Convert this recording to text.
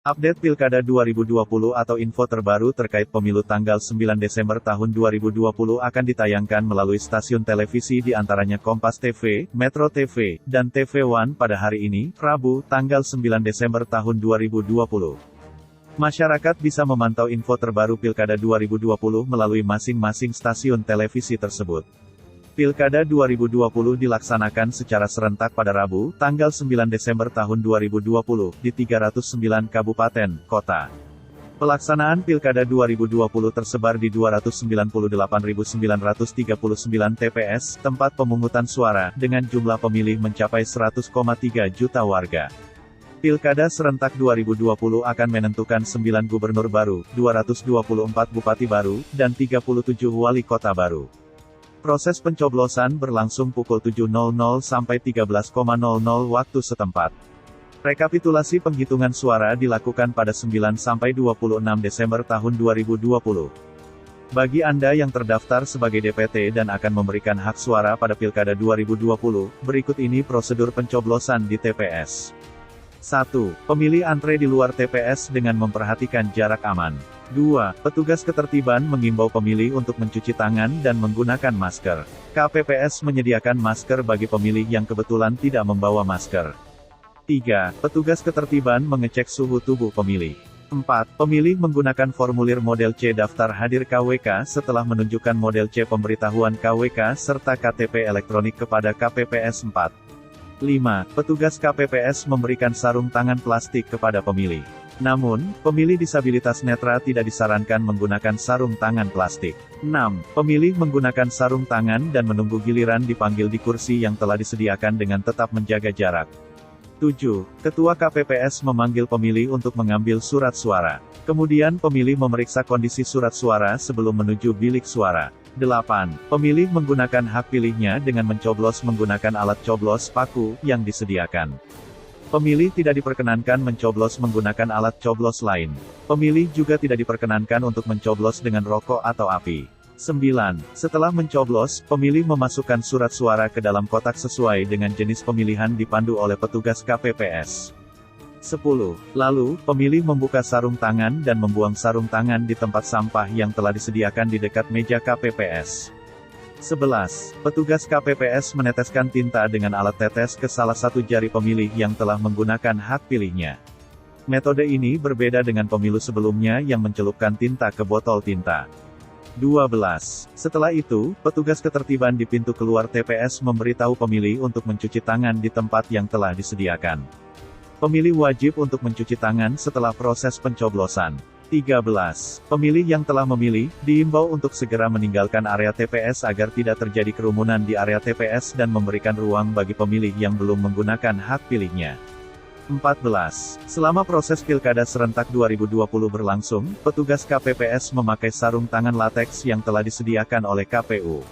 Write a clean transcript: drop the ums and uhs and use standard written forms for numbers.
Update Pilkada 2020 atau info terbaru terkait pemilu tanggal 9 Desember tahun 2020 akan ditayangkan melalui stasiun televisi di antaranya Kompas TV, Metro TV, dan TV One pada hari ini, Rabu, tanggal 9 Desember tahun 2020. Masyarakat bisa memantau info terbaru Pilkada 2020 melalui masing-masing stasiun televisi tersebut. Pilkada 2020 dilaksanakan secara serentak pada Rabu, tanggal 9 Desember tahun 2020, di 309 kabupaten, kota. Pelaksanaan Pilkada 2020 tersebar di 298.939 TPS, tempat pemungutan suara, dengan jumlah pemilih mencapai 100,3 juta warga. Pilkada serentak 2020 akan menentukan 9 gubernur baru, 224 bupati baru, dan 37 wali kota baru. Proses pencoblosan berlangsung pukul 7.00 sampai 13.00 waktu setempat. Rekapitulasi penghitungan suara dilakukan pada 9 sampai 26 Desember tahun 2020. Bagi Anda yang terdaftar sebagai DPT dan akan memberikan hak suara pada Pilkada 2020, berikut ini prosedur pencoblosan di TPS. 1. Pemilih antre di luar TPS dengan memperhatikan jarak aman. 2. Petugas ketertiban mengimbau pemilih untuk mencuci tangan dan menggunakan masker. KPPS menyediakan masker bagi pemilih yang kebetulan tidak membawa masker. 3. Petugas ketertiban mengecek suhu tubuh pemilih. 4. Pemilih menggunakan formulir model C daftar hadir KWK setelah menunjukkan model C pemberitahuan KWK serta KTP elektronik kepada KPPS. 4. 5. Petugas KPPS memberikan sarung tangan plastik kepada pemilih. Namun, pemilih disabilitas netra tidak disarankan menggunakan sarung tangan plastik. 6. Pemilih menggunakan sarung tangan dan menunggu giliran dipanggil di kursi yang telah disediakan dengan tetap menjaga jarak. 7. Ketua KPPS memanggil pemilih untuk mengambil surat suara. Kemudian pemilih memeriksa kondisi surat suara sebelum menuju bilik suara. 8. Pemilih menggunakan hak pilihnya dengan mencoblos menggunakan alat coblos paku yang disediakan. Pemilih tidak diperkenankan mencoblos menggunakan alat coblos lain. Pemilih juga tidak diperkenankan untuk mencoblos dengan rokok atau api. 9. Setelah mencoblos, pemilih memasukkan surat suara ke dalam kotak sesuai dengan jenis pemilihan dipandu oleh petugas KPPS. 10. Lalu, pemilih membuka sarung tangan dan membuang sarung tangan di tempat sampah yang telah disediakan di dekat meja KPPS. 11. Petugas KPPS meneteskan tinta dengan alat tetes ke salah satu jari pemilih yang telah menggunakan hak pilihnya. Metode ini berbeda dengan pemilu sebelumnya yang mencelupkan tinta ke botol tinta. 12. Setelah itu, petugas ketertiban di pintu keluar TPS memberitahu pemilih untuk mencuci tangan di tempat yang telah disediakan. Pemilih wajib untuk mencuci tangan setelah proses pencoblosan. 13. Pemilih yang telah memilih, diimbau untuk segera meninggalkan area TPS agar tidak terjadi kerumunan di area TPS dan memberikan ruang bagi pemilih yang belum menggunakan hak pilihnya. 14. Selama proses Pilkada serentak 2020 berlangsung, petugas KPPS memakai sarung tangan lateks yang telah disediakan oleh KPU.